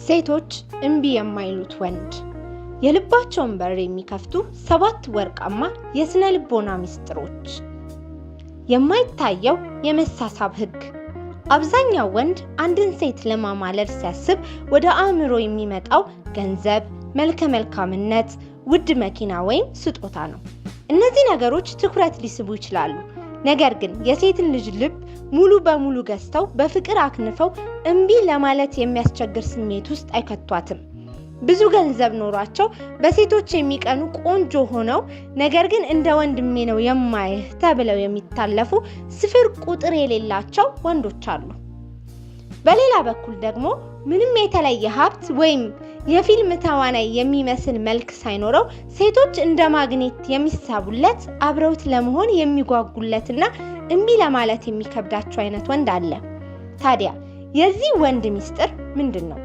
ሴቶች እምቢ የማይሉት ወንድ የልባቸውን በር የሚከፍቱ 7 ወርቃማ የስነ ልቦና ሚስጥሮች። የማይታየው የመሳሳብ ህግ። አብዛኛው ወንድ አንድን ሴት ለማማለል ሲያስብ ወደ አእምሮ የሚመጣው ገንዘብ፣ መልከ መልካምነት፣ ውድ መኪና ወይም ስጦታ ነው። እነዚህ ነገሮች ትኩረት ሊስቡ ይችላሉ። ነገር ግን የሴትን ልጅ ልብ ሙሉ በሙሉ ገዝተው በፍቅር አክንፈው እምቢ ለማለት የሚያስቸግር ስሜት ውስጥ አይከቷትም። ብዙ ገንዘብ ኖሯቸው በሴቶች የሚቀኑ ቆንጆ ሆነው ነገር ግን እንደ ወንድሜ ነው የማይህ ተብለው የሚታለፉ ስፍር ቁጥር የሌላቸው ወንዶች አሉ። በሌላ በኩል ደግሞ ምንም የተለየ ሀብት ወይም የፊልም ተዋናይ የሚመስል መልክ ሳይኖረው ሴቶች እንደ ማግኔት የሚሳቡለት አብረውት ለመሆን የሚጓጉለትና እምቢ ለማለት የሚከብዳቸው አይነት ወንድ አለ። ታዲያ የዚህ ወንድ ሚስጥር ምንድን ነው?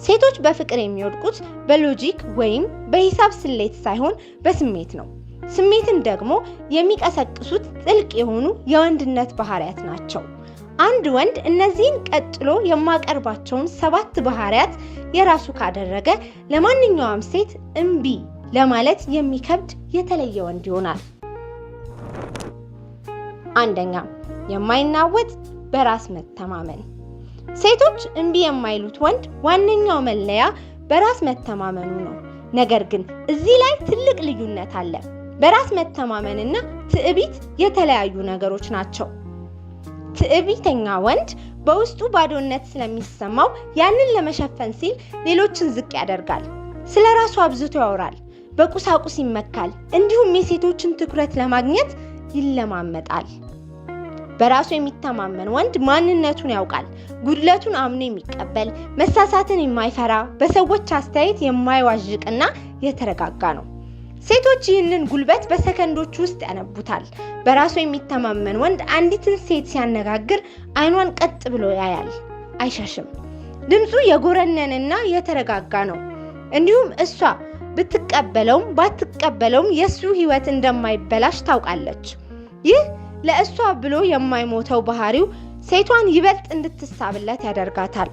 ሴቶች በፍቅር የሚወድቁት በሎጂክ ወይም በሂሳብ ስሌት ሳይሆን በስሜት ነው። ስሜትን ደግሞ የሚቀሰቅሱት ጥልቅ የሆኑ የወንድነት ባህሪያት ናቸው። አንድ ወንድ እነዚህን ቀጥሎ የማቀርባቸውን 7 ባህሪያት የራሱ ካደረገ ለማንኛውም ሴት እምቢ ለማለት የሚከብድ የተለየ ወንድ ይሆናል። አንደኛ፣ የማይናወጥ በራስ መተማመን። ሴቶች እምቢ የማይሉት ወንድ ዋነኛው መለያ በራስ መተማመኑ ነው። ነገር ግን እዚህ ላይ ትልቅ ልዩነት አለ። በራስ መተማመንና ትዕቢት የተለያዩ ነገሮች ናቸው። ትዕቢተኛ ወንድ በውስጡ ባዶነት ስለሚሰማው ያንን ለመሸፈን ሲል ሌሎችን ዝቅ ያደርጋል። ስለ ራሱ አብዝቶ ያወራል፣ በቁሳቁስ ይመካል፣ እንዲሁም የሴቶችን ትኩረት ለማግኘት ይለማመጣል። በራሱ የሚተማመን ወንድ ማንነቱን ያውቃል፣ ጉድለቱን አምኖ የሚቀበል፣ መሳሳትን የማይፈራ፣ በሰዎች አስተያየት የማይዋዥቅና የተረጋጋ ነው። ሴቶች ይህንን ጉልበት በሰከንዶች ውስጥ ያነቡታል። በራሱ የሚተማመን ወንድ አንዲትን ሴት ሲያነጋግር አይኗን ቀጥ ብሎ ያያል፣ አይሸሽም። ድምፁ የጎረነንና የተረጋጋ ነው። እንዲሁም እሷ ብትቀበለውም ባትቀበለውም የሱ ህይወት እንደማይበላሽ ታውቃለች። ይህ ለእሷ ብሎ የማይሞተው ባህሪው ሴቷን ይበልጥ እንድትሳብለት ያደርጋታል።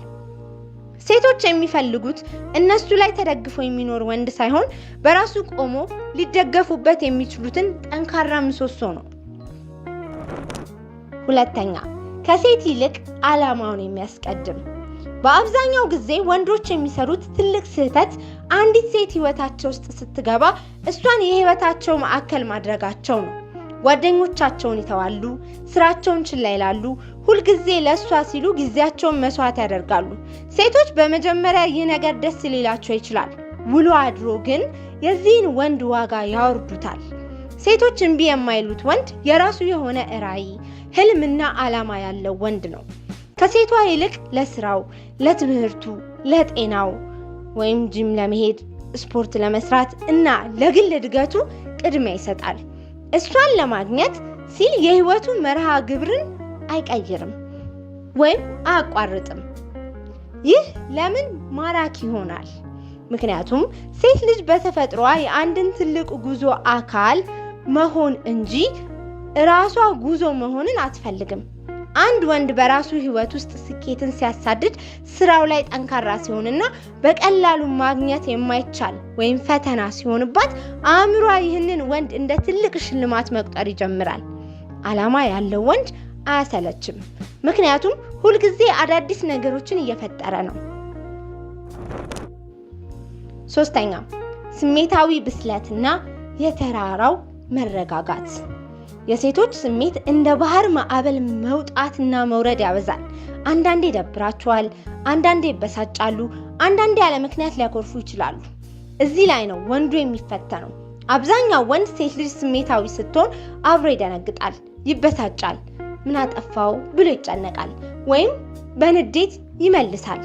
ሴቶች የሚፈልጉት እነሱ ላይ ተደግፎ የሚኖር ወንድ ሳይሆን በራሱ ቆሞ ሊደገፉበት የሚችሉትን ጠንካራ ምሰሶ ነው። ሁለተኛ፣ ከሴት ይልቅ ዓላማውን የሚያስቀድም። በአብዛኛው ጊዜ ወንዶች የሚሰሩት ትልቅ ስህተት አንዲት ሴት ህይወታቸው ውስጥ ስትገባ እሷን የህይወታቸው ማዕከል ማድረጋቸው ነው። ጓደኞቻቸውን ይተዋሉ፣ ስራቸውን ችላ ይላሉ፣ ሁልጊዜ ለእሷ ሲሉ ጊዜያቸውን መስዋዕት ያደርጋሉ። ሴቶች በመጀመሪያ ይህ ነገር ደስ ሊላቸው ይችላል። ውሎ አድሮ ግን የዚህን ወንድ ዋጋ ያወርዱታል። ሴቶች እምቢ የማይሉት ወንድ የራሱ የሆነ ራዕይ፣ ህልምና ዓላማ ያለው ወንድ ነው። ከሴቷ ይልቅ ለስራው፣ ለትምህርቱ፣ ለጤናው ወይም ጂም ለመሄድ፣ ስፖርት ለመስራት እና ለግል እድገቱ ቅድሚያ ይሰጣል። እሷን ለማግኘት ሲል የህይወቱ መርሃ ግብርን አይቀይርም ወይም አያቋርጥም። ይህ ለምን ማራኪ ይሆናል? ምክንያቱም ሴት ልጅ በተፈጥሯ የአንድን ትልቅ ጉዞ አካል መሆን እንጂ ራሷ ጉዞ መሆንን አትፈልግም። አንድ ወንድ በራሱ ህይወት ውስጥ ስኬትን ሲያሳድድ ስራው ላይ ጠንካራ ሲሆንና በቀላሉ ማግኘት የማይቻል ወይም ፈተና ሲሆንባት አእምሯ ይህንን ወንድ እንደ ትልቅ ሽልማት መቁጠር ይጀምራል። ዓላማ ያለው ወንድ አያሰለችም፣ ምክንያቱም ሁልጊዜ አዳዲስ ነገሮችን እየፈጠረ ነው። ሶስተኛ፣ ስሜታዊ ብስለትና የተራራው መረጋጋት። የሴቶች ስሜት እንደ ባህር ማዕበል መውጣትና መውረድ ያበዛል። አንዳንዴ ይደብራቸዋል፣ አንዳንዴ ይበሳጫሉ፣ አንዳንዴ ያለ ምክንያት ሊያኮርፉ ይችላሉ። እዚህ ላይ ነው ወንዱ የሚፈተነው። አብዛኛው ወንድ ሴት ልጅ ስሜታዊ ስትሆን አብሮ ይደነግጣል፣ ይበሳጫል፣ ምን አጠፋው ብሎ ይጨነቃል ወይም በንዴት ይመልሳል።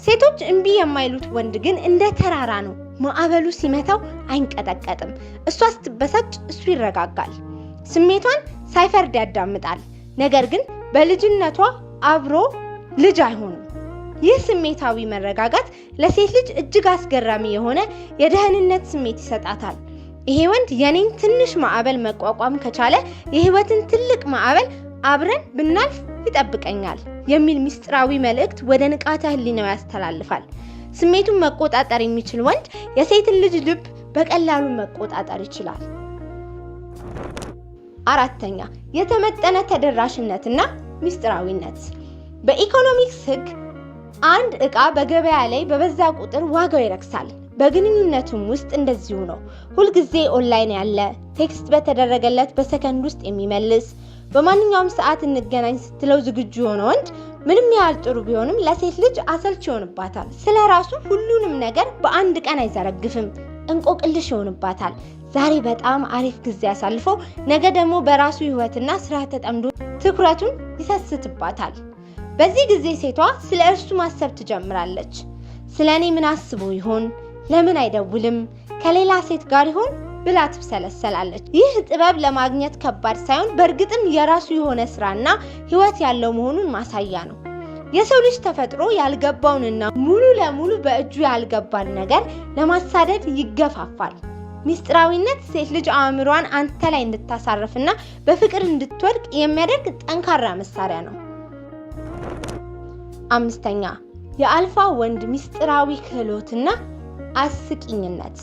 ሴቶች እምቢ የማይሉት ወንድ ግን እንደ ተራራ ነው። ማዕበሉ ሲመታው አይንቀጠቀጥም። እሷ ስትበሳጭ እሱ ይረጋጋል። ስሜቷን ሳይፈርድ ያዳምጣል። ነገር ግን በልጅነቷ አብሮ ልጅ አይሆንም። ይህ ስሜታዊ መረጋጋት ለሴት ልጅ እጅግ አስገራሚ የሆነ የደህንነት ስሜት ይሰጣታል። ይሄ ወንድ የኔን ትንሽ ማዕበል መቋቋም ከቻለ የህይወትን ትልቅ ማዕበል አብረን ብናልፍ ይጠብቀኛል የሚል ሚስጥራዊ መልእክት ወደ ንቃተ ህሊናው ያስተላልፋል። ስሜቱን መቆጣጠር የሚችል ወንድ የሴትን ልጅ ልብ በቀላሉ መቆጣጠር ይችላል። አራተኛ የተመጠነ ተደራሽነትና ሚስጥራዊነት። በኢኮኖሚክስ ህግ አንድ ዕቃ በገበያ ላይ በበዛ ቁጥር ዋጋው ይረክሳል። በግንኙነቱም ውስጥ እንደዚሁ ነው። ሁልጊዜ ኦንላይን ያለ፣ ቴክስት በተደረገለት በሰከንድ ውስጥ የሚመልስ፣ በማንኛውም ሰዓት እንገናኝ ስትለው ዝግጁ የሆነ ወንድ ምንም ያህል ጥሩ ቢሆንም ለሴት ልጅ አሰልች ይሆንባታል። ስለራሱ ሁሉንም ነገር በአንድ ቀን አይዘረግፍም። እንቆቅልሽ ይሆንባታል። ዛሬ በጣም አሪፍ ጊዜ አሳልፎ ነገ ደግሞ በራሱ ህይወትና ስራ ተጠምዶ ትኩረቱን ይሰስትባታል። በዚህ ጊዜ ሴቷ ስለ እርሱ ማሰብ ትጀምራለች። ስለኔ ምን አስቦ ይሆን? ለምን አይደውልም? ከሌላ ሴት ጋር ይሆን ብላ ትብሰለሰላለች። ይህ ጥበብ ለማግኘት ከባድ ሳይሆን በእርግጥም የራሱ የሆነ ስራና ህይወት ያለው መሆኑን ማሳያ ነው። የሰው ልጅ ተፈጥሮ ያልገባውንና ሙሉ ለሙሉ በእጁ ያልገባን ነገር ለማሳደድ ይገፋፋል። ሚስጥራዊነት ሴት ልጅ አእምሯን አንተ ላይ እንድታሳርፍና በፍቅር እንድትወድቅ የሚያደርግ ጠንካራ መሳሪያ ነው። አምስተኛ የአልፋ ወንድ ሚስጥራዊ ክህሎትና አስቂኝነት።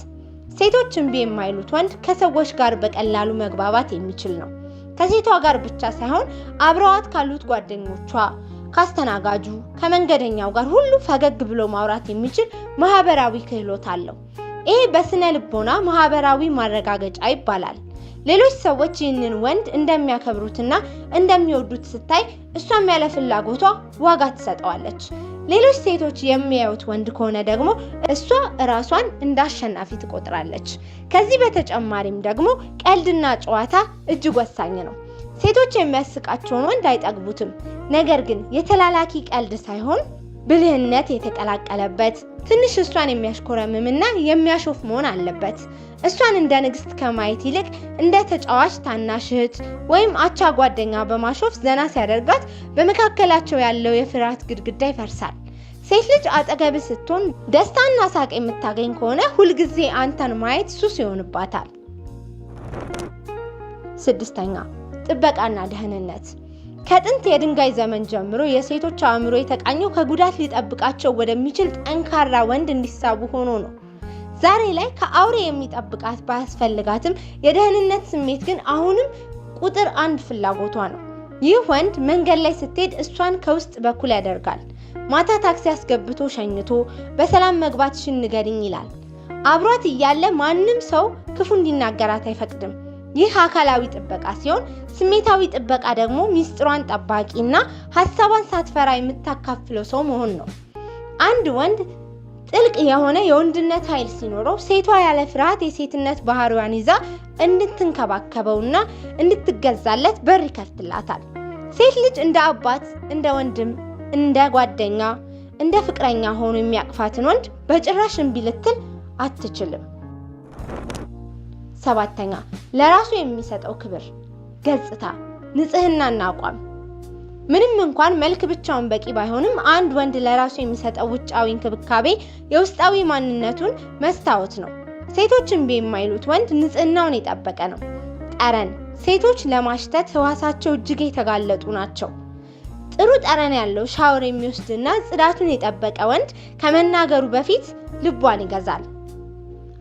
ሴቶች እምቢ የማይሉት ወንድ ከሰዎች ጋር በቀላሉ መግባባት የሚችል ነው። ከሴቷ ጋር ብቻ ሳይሆን አብረዋት ካሉት ጓደኞቿ፣ ካስተናጋጁ፣ ከመንገደኛው ጋር ሁሉ ፈገግ ብሎ ማውራት የሚችል ማህበራዊ ክህሎት አለው። ይሄ በስነ ልቦና ማህበራዊ ማረጋገጫ ይባላል። ሌሎች ሰዎች ይህንን ወንድ እንደሚያከብሩትና እንደሚወዱት ስታይ እሷም ያለ ፍላጎቷ ዋጋ ትሰጠዋለች። ሌሎች ሴቶች የሚያዩት ወንድ ከሆነ ደግሞ እሷ ራሷን እንዳሸናፊ ትቆጥራለች። ከዚህ በተጨማሪም ደግሞ ቀልድና ጨዋታ እጅግ ወሳኝ ነው። ሴቶች የሚያስቃቸውን ወንድ አይጠግቡትም። ነገር ግን የተላላኪ ቀልድ ሳይሆን ብልህነት የተቀላቀለበት፣ ትንሽ እሷን የሚያሽኮረምምና የሚያሾፍ መሆን አለበት። እሷን እንደ ንግስት ከማየት ይልቅ እንደ ተጫዋች ታናሽ እህት ወይም አቻ ጓደኛ በማሾፍ ዘና ሲያደርጋት በመካከላቸው ያለው የፍርሃት ግድግዳ ይፈርሳል። ሴት ልጅ አጠገብ ስትሆን ደስታና ሳቅ የምታገኝ ከሆነ ሁልጊዜ አንተን ማየት ሱስ ይሆንባታል። ስድስተኛ ጥበቃና ደህንነት። ከጥንት የድንጋይ ዘመን ጀምሮ የሴቶች አእምሮ የተቃኘው ከጉዳት ሊጠብቃቸው ወደሚችል ጠንካራ ወንድ እንዲሳቡ ሆኖ ነው። ዛሬ ላይ ከአውሬ የሚጠብቃት ባያስፈልጋትም የደህንነት ስሜት ግን አሁንም ቁጥር አንድ ፍላጎቷ ነው። ይህ ወንድ መንገድ ላይ ስትሄድ እሷን ከውስጥ በኩል ያደርጋል። ማታ ታክሲ አስገብቶ ሸኝቶ በሰላም መግባትሽን ንገሪኝ ይላል። አብሯት እያለ ማንም ሰው ክፉ እንዲናገራት አይፈቅድም። ይህ አካላዊ ጥበቃ ሲሆን፣ ስሜታዊ ጥበቃ ደግሞ ሚስጥሯን ጠባቂና ሐሳቧን ሳትፈራ የምታካፍለው ሰው መሆን ነው። አንድ ወንድ ጥልቅ የሆነ የወንድነት ኃይል ሲኖረው ሴቷ ያለ ፍርሃት የሴትነት ባህሪዋን ይዛ እንድትንከባከበውና እንድትገዛለት በር ይከፍትላታል። ሴት ልጅ እንደ አባት፣ እንደ ወንድም፣ እንደ ጓደኛ፣ እንደ ፍቅረኛ ሆኖ የሚያቅፋትን ወንድ በጭራሽ እምቢ ልትል አትችልም። ሰባተኛ ለራሱ የሚሰጠው ክብር፣ ገጽታ፣ ንጽህናና አቋም። ምንም እንኳን መልክ ብቻውን በቂ ባይሆንም አንድ ወንድ ለራሱ የሚሰጠው ውጫዊ እንክብካቤ የውስጣዊ ማንነቱን መስታወት ነው። ሴቶች እምቢ የማይሉት ወንድ ንጽህናውን የጠበቀ ነው። ጠረን። ሴቶች ለማሽተት ህዋሳቸው እጅግ የተጋለጡ ናቸው። ጥሩ ጠረን ያለው ሻወር የሚወስድና ጽዳቱን የጠበቀ ወንድ ከመናገሩ በፊት ልቧን ይገዛል።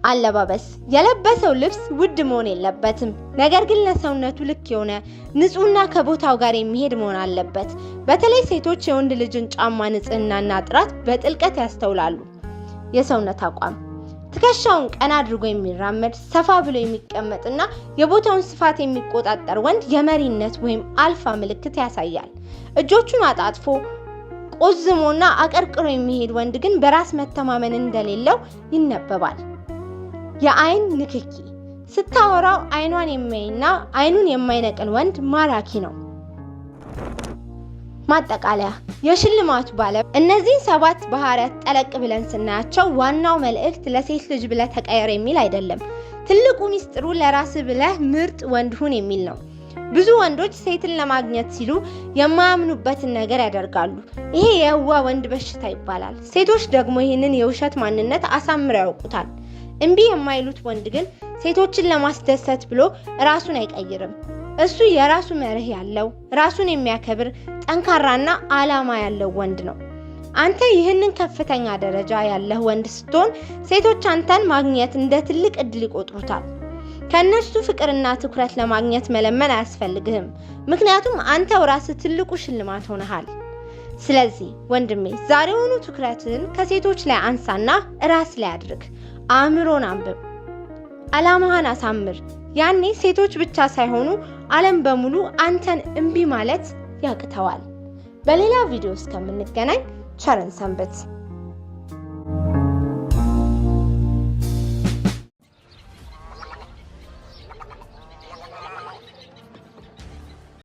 አለባበስ። የለበሰው ልብስ ውድ መሆን የለበትም። ነገር ግን ለሰውነቱ ልክ የሆነ ንጹህና ከቦታው ጋር የሚሄድ መሆን አለበት። በተለይ ሴቶች የወንድ ልጅን ጫማ ንጽህናና ጥራት በጥልቀት ያስተውላሉ። የሰውነት አቋም። ትከሻውን ቀና አድርጎ የሚራመድ፣ ሰፋ ብሎ የሚቀመጥና የቦታውን ስፋት የሚቆጣጠር ወንድ የመሪነት ወይም አልፋ ምልክት ያሳያል። እጆቹን አጣጥፎ ቆዝሞና አቀርቅሮ የሚሄድ ወንድ ግን በራስ መተማመን እንደሌለው ይነበባል። የአይን ንክኪ። ስታወራው አይኗን የሚያይና አይኑን የማይነቅል ወንድ ማራኪ ነው። ማጠቃለያ። የሽልማቱ ባለቤት። እነዚህ 7 ባህሪያት ጠለቅ ብለን ስናያቸው ዋናው መልእክት ለሴት ልጅ ብለህ ተቀየር የሚል አይደለም። ትልቁ ሚስጥሩ ለራስህ ብለህ ምርጥ ወንድ ሁን የሚል ነው። ብዙ ወንዶች ሴትን ለማግኘት ሲሉ የማያምኑበትን ነገር ያደርጋሉ። ይሄ የህዋ ወንድ በሽታ ይባላል። ሴቶች ደግሞ ይህንን የውሸት ማንነት አሳምረው ያውቁታል። እምቢ የማይሉት ወንድ ግን ሴቶችን ለማስደሰት ብሎ ራሱን አይቀይርም። እሱ የራሱ መርህ ያለው ራሱን የሚያከብር ጠንካራና ዓላማ ያለው ወንድ ነው። አንተ ይህንን ከፍተኛ ደረጃ ያለህ ወንድ ስትሆን ሴቶች አንተን ማግኘት እንደ ትልቅ እድል ይቆጥሩታል። ከነሱ ፍቅርና ትኩረት ለማግኘት መለመን አያስፈልግህም፣ ምክንያቱም አንተው ራስህ ትልቁ ሽልማት ሆነሃል። ስለዚህ ወንድሜ ዛሬውኑ ትኩረትን ከሴቶች ላይ አንሳና ራስ ላይ አድርግ። አእምሮን አንብብ፣ ዓላማህን አሳምር። ያኔ ሴቶች ብቻ ሳይሆኑ ዓለም በሙሉ አንተን እምቢ ማለት ያቅተዋል። በሌላ ቪዲዮ እስከምንገናኝ ቸርን ሰንብት።